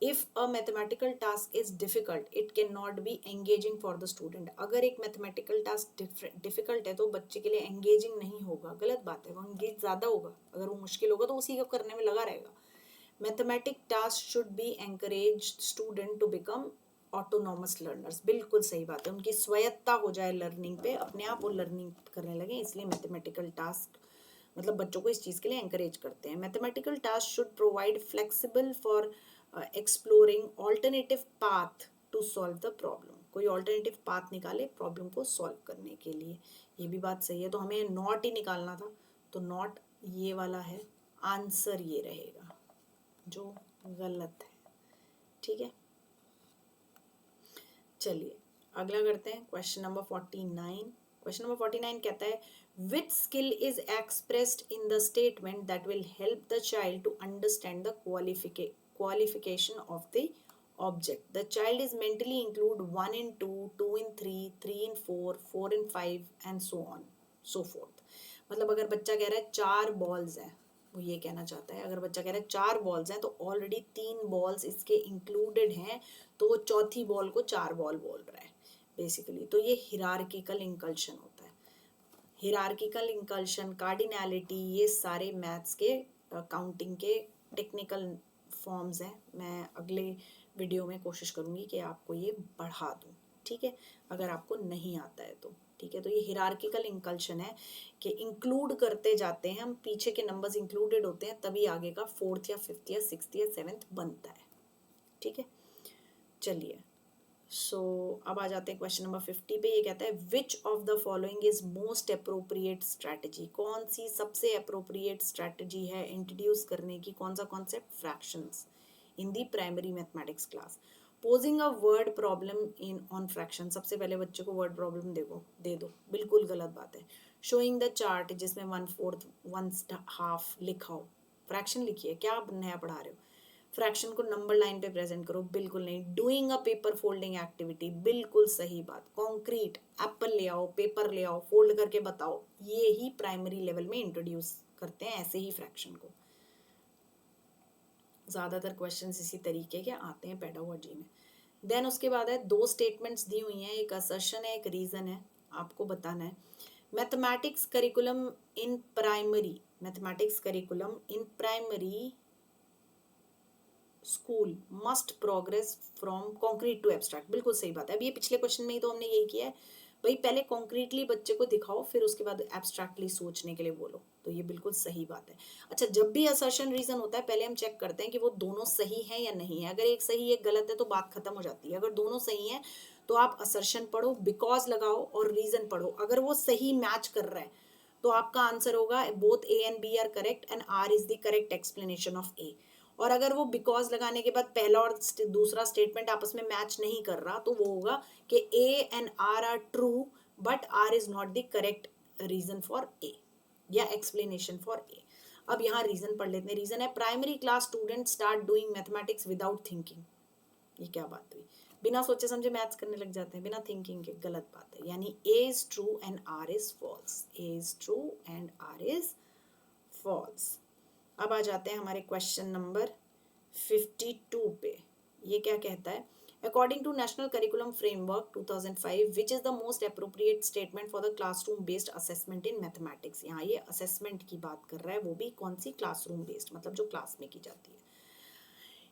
If a mathematical task is difficult it can not be engaging for the student. अगर एक मैथमेटिकल टास्क डिफ़िकल्ट है तो बच्चे के लिए एंगेजिंग नहीं होगा, गलत बात है। वो एंगेज ज़्यादा होगा, अगर वो मुश्किल होगा तो उसी को करने में लगा रहेगा। Mathematic task should be encourage student to become autonomous learners. बिल्कुल सही बात है, उनकी स्वायत्ता हो जाए लर्निंग पे, अपने आप वो लर्निंग करने लगे, इसलिए मैथमेटिकल टास्क मतलब बच्चों को इस चीज़ के लिए एंकरेज करते हैं। Mathematical task should provide flexible for exploring alternative path to solve the problem. कोई ऑल्टरनेटिव पाथ निकाले प्रॉब्लम को सॉल्व करने के लिए, ये भी बात सही है। तो हमें नॉट ही निकालना था, तो नॉट ये वाला है, आंसर ये रहेगा जो गलत है। ठीक है, चलिए अगला करते हैं क्वेश्चन नंबर 49। क्वेश्चन नंबर 49 कहता है which skill is expressed in the statement that will help the child to understand the qualification of the object? The child is mentally include 1 in 2, 2 in 3, 3 in 4, 4 in 5 and so on so forth। मतलब अगर बच्चा कह रहा है 4 balls हैं, वो ये कहना चाहता है, अगर बच्चा कह रहा है 4 बॉल्स हैं तो ऑलरेडी 3 बॉल्स इसके इंक्लूडेड हैं, तो वो चौथी बॉल को 4 बॉल बोल रहा है बेसिकली। तो ये हिरार्किकल इंकल्शन होता है। हिरार्किकल इंकल्शन, कार्डिनैलिटी, ये सारे मैथ्स के काउंटिंग के टेक्निकल फॉर्म्स हैं। मैं अगले वीडियो में कोशिश करूँगी कि आपको ये बढ़ा दूँ, ठीक है, अगर आपको नहीं आता है तो, ठीक है। तो ये हिरार्किकल इंकल्शन है कि इंक्लूड करते जाते हैं हम, पीछे के नंबर्स इंक्लूडेड होते हैं तभी आगे का 4th या 5th या 6th या 7th बनता है, ठीक है। चलिए, सो अब आ जाते हैं क्वेश्चन नंबर 50 पे। ये कहता है which of the following is most appropriate strategy, कौन सी सबसे अप्रोप्रिएट स्ट्रैटेजी है इंट्रोड्यूस करने की, कौन सा concept, fractions in the primary mathematics class. Posing a word problem in on fraction, सबसे पहले बच्चे को वर्ड प्रॉब्लम दे दो, बिल्कुल गलत बात है। शोइंग द चार्ट जिसमें 1/4 1/2 लिखा हो, फ्रैक्शन लिखिए, क्या आप नया पढ़ा रहे हो। फ्रैक्शन को नंबर लाइन पे प्रेजेंट करो, बिल्कुल नहीं। Doing a paper folding activity, बिल्कुल सही बात। कॉन्क्रीट एप्पल ले आओ, पेपर ले आओ, फोल्ड करके बताओ, ये ही प्राइमरी लेवल में इंट्रोड्यूस करते हैं ऐसे ही फ्रैक्शन को। ज़्यादातर क्वेश्चंस इसी तरीके के आते हैं पेडागोजी में। देन उसके बाद है 2 स्टेटमेंट्स दी हुई हैं, एक असर्शन है, एक रीज़न है, आपको बताना है। Mathematics curriculum in primary, mathematics curriculum in primary school must progress from concrete to abstract, बिल्कुल सही बात है। अब ये पिछले क्वेश्चन में ही तो हमने यही किया है भाई, पहले कॉन्क्रीटली बच्चे को दिखाओ, फिर उसके बाद एब्स्ट्रैक्टली सोचने के लिए बोलो, तो ये बिल्कुल सही बात है। अच्छा, जब भी असर्शन रीजन होता है पहले हम चेक करते हैं कि वो दोनों सही है या नहीं है। अगर एक सही एक गलत है तो बात खत्म हो जाती है। अगर दोनों सही है तो आप असर्शन पढ़ो, बिकॉज लगाओ और रीजन पढ़ो। अगर वो सही मैच कर रहा है तो आपका आंसर होगा both A and B are correct and R is the correct explanation of A. और अगर वो बिकॉज लगाने के बाद पहला और दूसरा स्टेटमेंट आपस में मैच नहीं कर रहा तो वो होगा कि A and R true but R is not the correct reason for A या एक्सप्लेनेशन फॉर ए। अब यहाँ रीजन पढ़ लेते हैं। रीजन है primary class student start doing mathematics without thinking. ये क्या बात हुई, बिना सोचे समझे मैथ्स करने लग जाते हैं बिना थिंकिंग के, गलत बात है। यानी A is true and R is false, A is true and R is false. अब आ जाते हैं हमारे क्वेश्चन नंबर 52 पे। ये क्या कहता है, according to national curriculum framework 2005 which is the most appropriate statement for the classroom based assessment in mathematics. यहाँ ये असेसमेंट की बात कर रहा है, वो भी कौन सी, क्लासरूम बेस्ड, मतलब जो क्लास में की जाती है।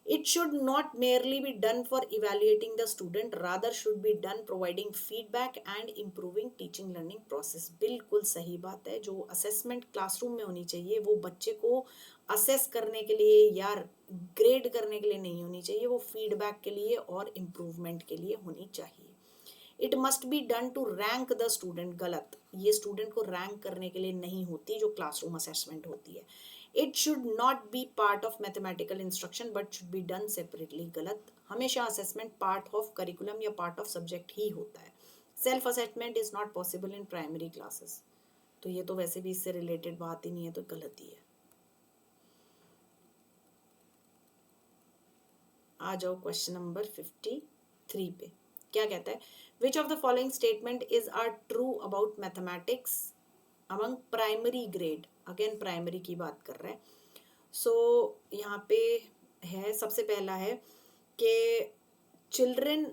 It should not merely be done for evaluating the student, rather should be done providing feedback and improving teaching learning process। बिल्कुल सही बात है। जो असेसमेंट क्लासरूम में होनी चाहिए वो बच्चे को असेस करने के लिए या ग्रेड करने के लिए नहीं होनी चाहिए, वो फीडबैक के लिए और इम्प्रूवमेंट के लिए होनी चाहिए। It must be done to rank the student, गलत, ये स्टूडेंट को रैंक करने के लिए नहीं होती जो क्लासरूम असेसमेंट होती है। It should not be part of mathematical instruction but should be done separately, गलत, हमेशा असेसमेंट पार्ट ऑफ करिकुलम या पार्ट ऑफ सब्जेक्ट ही होता है। Self assessment is not possible in primary classes, तो ये तो वैसे भी इससे रिलेटेड बात ही नहीं है, तो गलत ही है। आ जाओ क्वेश्चन नंबर 53 पे। क्या कहता है, which of the following statement is are true about mathematics among primary grade, again primary की बात कर रहे हैं। सो यहाँ पे है, सबसे पहला है कि children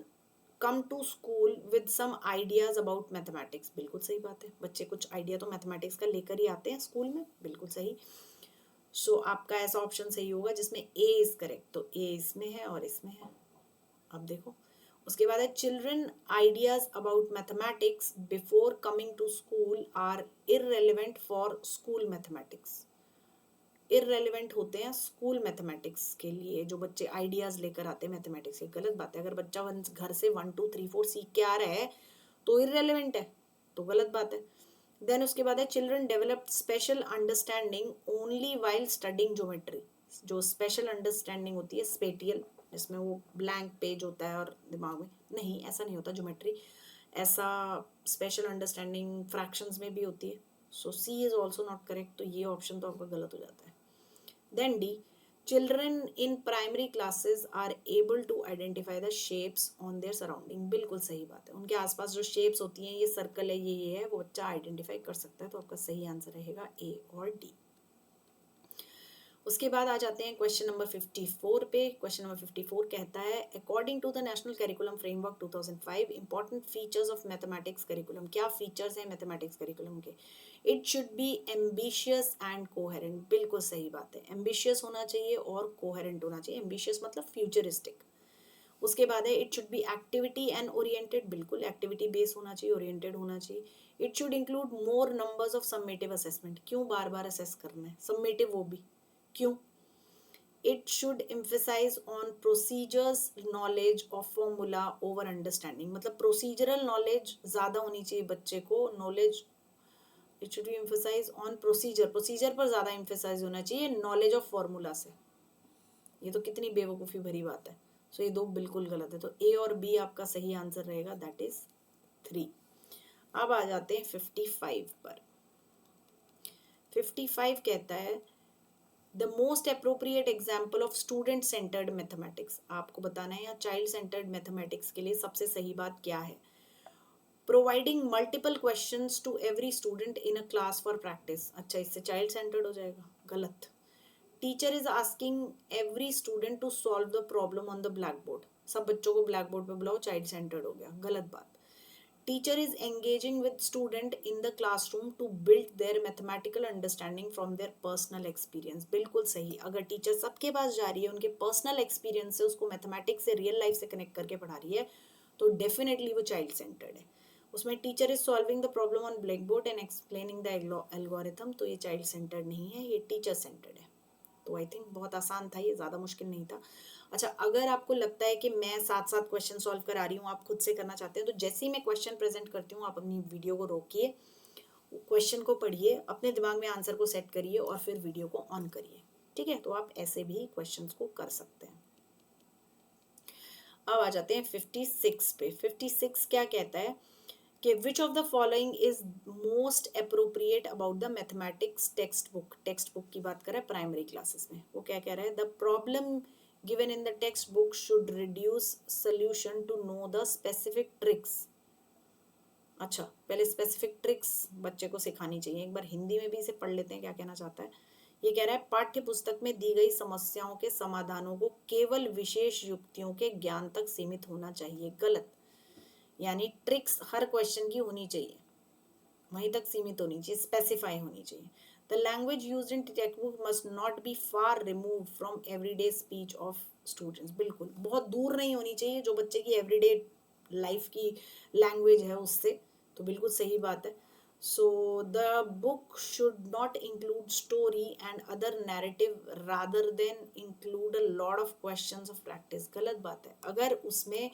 come to school with some ideas about mathematics, बिल्कुल सही बात है। बच्चे कुछ आइडिया तो मैथमेटिक्स का लेकर ही आते हैं स्कूल में, बिल्कुल सही। सो आपका ऐसा ऑप्शन सही होगा जिसमें ए इज करेक्ट, तो ए इसमें है और इसमें है। अब देखो उसके बाद है children ideas about mathematics before coming to school are irrelevant for school mathematics. Irrelevant होते हैं स्कूल मैथमेटिक्स के लिए, जो बच्चे आइडियाज लेकर आते हैं मैथमेटिक्स के, गलत बात है। अगर बच्चा घर से 1 2 3 4 सीख के आ रहा है तो इररेलेवेंट है, तो गलत बात है। देन उसके बाद है children develop special understanding only while studying geometry. जो स्पेशल अंडरस्टैंडिंग होती है स्पेटियल, जिसमें वो ब्लैंक पेज होता है और दिमाग में नहीं, ऐसा नहीं होता ज्योमेट्री, ऐसा स्पेशल अंडरस्टैंडिंग फ्रैक्शंस में भी होती है। सो सी इज ऑल्सो नॉट करेक्ट, तो ये ऑप्शन तो आपका गलत हो जाता है। Then D, children in primary classes are able to identify the shapes on their surrounding, बिल्कुल सही बात है। उनके आसपास जो शेप्स होती हैं, ये सर्कल है, ये है, वो बच्चा आइडेंटिफाई कर सकता है, तो आपका सही आंसर रहेगा ए और डी। उसके बाद आ जाते हैं क्वेश्चन नंबर 54 पे। क्वेश्चन नंबर 54 कहता है according to the national curriculum framework 2005 important features of mathematics curriculum. क्या फीचर्स हैं मैथमेटिक्स करिकुलम के, it should be ambitious and coherent, बिल्कुल सही बात है। एम्बिशियस होना चाहिए और कोहेरेंट होना चाहिए। एम्बिशियस मतलब फ्यूचरिस्टिक, उसके बाद है it should B activity and oriented, बिल्कुल एक्टिविटी बेस्ड होना चाहिए, ओरिएंटेड होना चाहिए। It should include more numbers of summative assessment, क्यों बार बार असेस करना है, समेटिव वो भी क्यों। It should emphasize on procedures knowledge of formula over understanding, मतलब procedural knowledge ज़्यादा होनी चाहिए बच्चे को, knowledge it should be emphasize on procedure पर ज़्यादा emphasize होना चाहिए knowledge of formula से। ये तो कितनी बेवकूफ़ी भरी बात है। सो ये दो बिल्कुल गलत है, तो ए और बी आपका सही आंसर रहेगा, दैट इज 3। अब आ जाते हैं 55 पर। 55 कहता है the most appropriate example of student centred mathematics, आपको बताना है या चाइल्ड सेंटर्ड मैथमेटिक्स के लिए सबसे सही बात क्या है। Providing multiple questions to every student in a class for practice, अच्छा इससे चाइल्ड सेंटर्ड हो जाएगा, गलत। Teacher is asking every student to solve the problem on the blackboard, सब बच्चों को ब्लैक बोर्ड पे बुलाओ, चाइल्ड सेंटर्ड हो गया, गलत बात। Teacher is engaging with student in the classroom to build their mathematical understanding from their personal experience, बिल्कुल सही। अगर टीचर सबके पास जा रही है, उनके पर्सनल एक्सपीरियंस से उसको मैथमेटिक्स से रियल लाइफ से कनेक्ट करके पढ़ा रही है, तो डेफिनेटली वो चाइल्ड सेंटर्ड है। उसमें teacher is solving the problem on black board and explaining the algorithm, तो ये चाइल्ड सेंटर्ड नहीं है, ये टीचर सेंटर्ड है। तो आई थिंक बहुत आसान था, ये ज़्यादा मुश्किल नहीं था। अच्छा, अगर आपको लगता है कि मैं साथ साथ क्वेश्चन सॉल्व करा रही हूँ, आप खुद से करना चाहते हैं, तो जैसे ही मैं क्वेश्चन प्रेजेंट करती हूँ, आप अपनी वीडियो को रोकिए, क्वेश्चन को पढ़िए, अपने दिमाग में आंसर को सेट करिए और फिर वीडियो को ऑन करिए, ठीक है। तो आप ऐसे भी क्वेश्चन को कर सकते हैं। अब आ जाते हैं 56 पे। 56 क्या कहता है कि विच of the following is most appropriate about the mathematics text book की बात कर रहा है प्राइमरी क्लासेस में। वो क्या कह रहा है, the problem given in the textbook should reduce solution to know the specific tricks. अच्छा, पहले स्पेसिफिक ट्रिक्स बच्चे को सिखानी चाहिए, एक बार हिंदी में भी इसे पढ़ लेते हैं क्या कहना चाहता है। ये कह रहा है पाठ्य पुस्तक में दी गई समस्याओं के समाधानों को केवल विशेष युक्तियों के ज्ञान तक सीमित होना चाहिए, गलत। यानी ट्रिक्स हर क्वेश्चन की होनी चाहिए, वहीं तक सीमित होनी चाहिए, स्पेसिफाई होनी चाहिए। The language used in text book must not be far remove from everyday speech of students, बिल्कुल बहुत दूर नहीं होनी चाहिए जो बच्चे की एवरीडे लाइफ की लैंग्वेज है उससे, तो बिल्कुल सही बात है। So the book should not include story and other narrative rather than include a lot of questions of practice, गलत बात है। अगर उसमें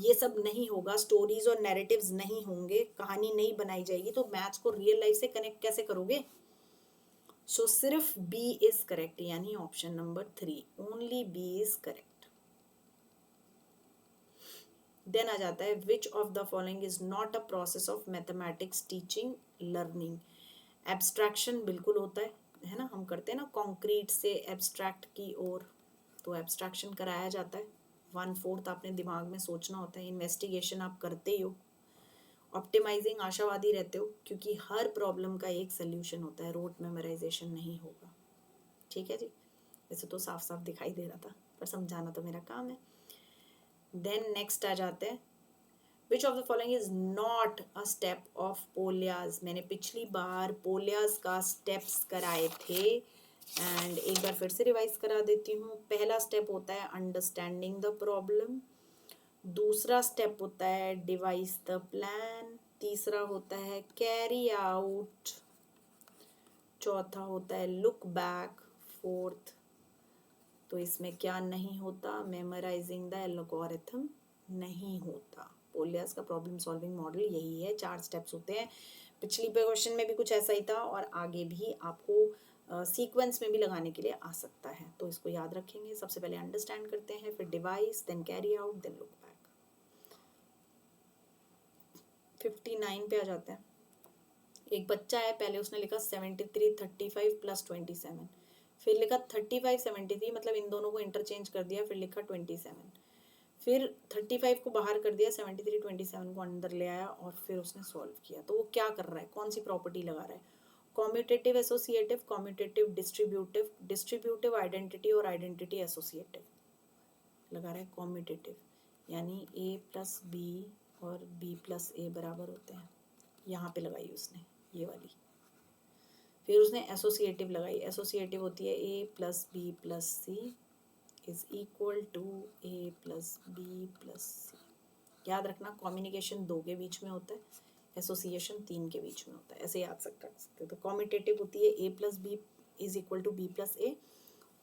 ये सब नहीं होगा, स्टोरीज और नैरेटिव्स नहीं होंगे, कहानी नहीं बनाई जाएगी, तो मैथ्स को रियल लाइफ से कनेक्ट कैसे करोगे। सो सिर्फ बी इज करेक्ट, यानी option number 3, only B is correct. Then आ जाता है which of the following is not a process of mathematics teaching learning. Abstraction बिल्कुल होता है ना, हम करते हैं ना कॉन्क्रीट से एब्स्ट्रैक्ट की ओर, तो एब्स्ट्रैक्शन कराया जाता है। 1/4 आपने दिमाग में सोचना होता है, इन्वेस्टिगेशन आप करते ही हो, ऑप्टिमाइजिंग आशावादी रहते हो, क्योंकि हर प्रॉब्लम का एक सोल्यूशन होता है, रोट मेमोराइजेशन नहीं होगा, ठीक है जी। वैसे तो साफ साफ दिखाई दे रहा था, पर समझाना तो मेरा काम है। देन नेक्स्ट आ जाते हैं which of the following is not a step of Polya's. मैंने पिछली बार पोलियाज का स्टेप्स कराए थे एंड एक बार फिर से रिवाइज करा देती हूँ। पहला स्टेप होता है अंडरस्टैंडिंग द प्रॉब्लम, दूसरा स्टेप होता है डिवाइस द प्लान, तीसरा होता है कैरी आउट, चौथा होता है लुक बैक, फोर्थ तो इसमें क्या नहीं होता, मेमोराइजिंग द एल्गोरिथम नहीं होता। पोलियास का प्रॉब्लम सॉल्विंग मॉडल यही है, 4 स्टेप्स होते हैं। पिछली पे क्वेश्चन में भी कुछ ऐसा ही था और आगे भी आपको सीक्वेंस में भी लगाने के लिए आ सकता है, तो इसको याद रखेंगे। सबसे पहले अंडरस्टैंड करते हैं, फिर devise, then carry out, then look back. 59 पे आ जाते हैं। एक बच्चा है, पहले उसने लिखा 73 35 + 27, फिर लिखा 35 73, मतलब इन दोनों को इंटरचेंज कर दिया, फिर लिखा 27, फिर 35 को बाहर कर दिया, 73 27 को अंदर ले आया और फिर उसने सॉल्व किया। तो वो क्या कर रहा है, कौन सी प्रॉपर्टी लगा रहा है, commutative associative, commutative distributive, distributive identity और आइडेंटिटी एसोसिएटिव लगा रहा है। कॉम्यूटेटिव यानी a + b और b + a बराबर होते हैं, यहाँ पे लगाई उसने ये वाली। फिर उसने एसोसिएटिव लगाई, एसोसिएटिव होती है a + b + c is equal to A plus B plus C. याद रखना कॉम्युनिकेशन 2 के बीच में होता है, एसोसिएशन 3 के बीच में होता है, ऐसे याद कर सकते हो। तो कॉम्यूटेटिव होती है A plus B is equal to B plus A,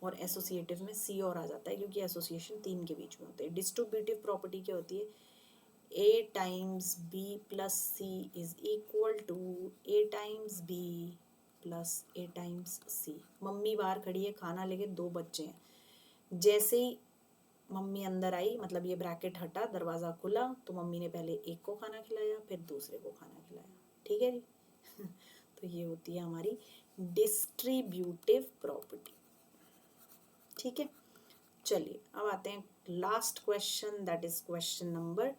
और एसोसिएटिव में सी और आ जाता है क्योंकि एसोसिएशन 3 के बीच में होते हैं। डिस्ट्रीब्यूटिव प्रॉपर्टी क्या होती है, A times B plus C is equal to A times B plus A times C. मम्मी बाहर खड़ी है खाना लेके, 2 बच्चे हैं, जैसे ही मम्मी अंदर आई, मतलब ये ब्रैकेट हटा, दरवाज़ा खुला, तो मम्मी ने पहले एक को खाना खिलाया, फिर दूसरे को खाना खिलाया। ठीक है जी। तो ये होती है हमारी डिस्ट्रीब्यूटिव प्रॉपर्टी। ठीक है, चलिए अब आते हैं last question, that is question number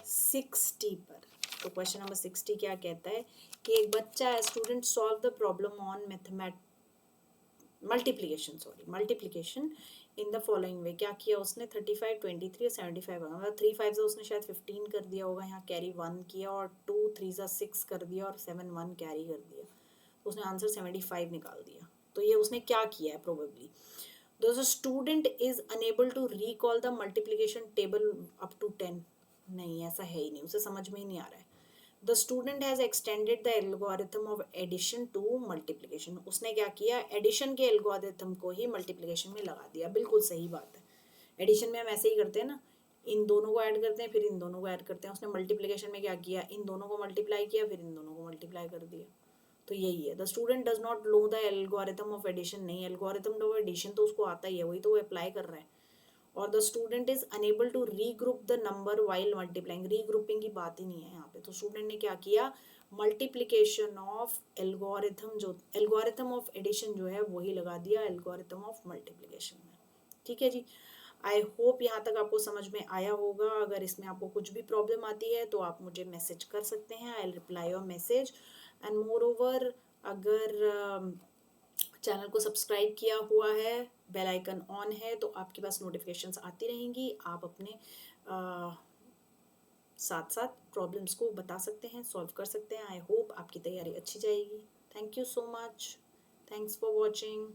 60 पर। तो क्वेश्चन नंबर 60 क्या कहता है कि एक बच्चा है, student solve the problem on multiplication in the following वे। क्या किया उसने, 35, 23 और 75, मतलब 3 5 से उसने शायद 15 कर दिया होगा, यहाँ कैरी 1 किया, और 2 3 से 6 कर दिया, और 7 1 कैरी कर दिया, तो उसने आंसर 75 निकाल दिया। तो ये उसने क्या किया है probably. The student is unable to recall the multiplication table up to 10। नहीं, ऐसा है ही नहीं, उसे समझ में ही नहीं आ रहा है। The student has extended the algorithm of addition to multiplication। उसने क्या किया, एडिशन के एल्गोरिथम को ही मल्टीप्लिकेशन में लगा दिया। बिल्कुल सही बात है, एडिशन में हम ऐसे ही करते हैं ना, इन दोनों को ऐड करते हैं फिर इन दोनों को ऐड करते हैं। उसने मल्टीप्लिकेशन में क्या किया, इन दोनों को मल्टीप्लाई किया फिर इन दोनों को मल्टीप्लाई कर दिया। तो यही है, the student does not know the algorithm of addition. नहीं, एल्गोरिथम ऑफ एडिशन तो उसको आता ही है, वही तो वो अप्लाई कर रहा है। और the student is unable to regroup the number while multiplying. Regrouping की बात ही नहीं है यहाँ पे। तो स्टूडेंट ने क्या किया, मल्टीप्लिकेशन ऑफ एल्गोरिथम, जो एल्गोरिथम ऑफ एडिशन जो है वही लगा दिया एल्गोरिथम ऑफ मल्टीप्लिकेशन में। ठीक है जी, आई होप यहाँ तक आपको समझ में आया होगा। अगर इसमें आपको कुछ भी प्रॉब्लम आती है तो आप मुझे मैसेज कर सकते हैं, I will reply your message. And more over, अगर चैनल को सब्सक्राइब किया हुआ है, बेल आइकन ऑन है, तो आपके पास नोटिफिकेशंस आती रहेंगी। आप अपने साथ साथ प्रॉब्लम्स को बता सकते हैं, सॉल्व कर सकते हैं। आई होप आपकी तैयारी अच्छी जाएगी। Thank you so much, thanks for watching.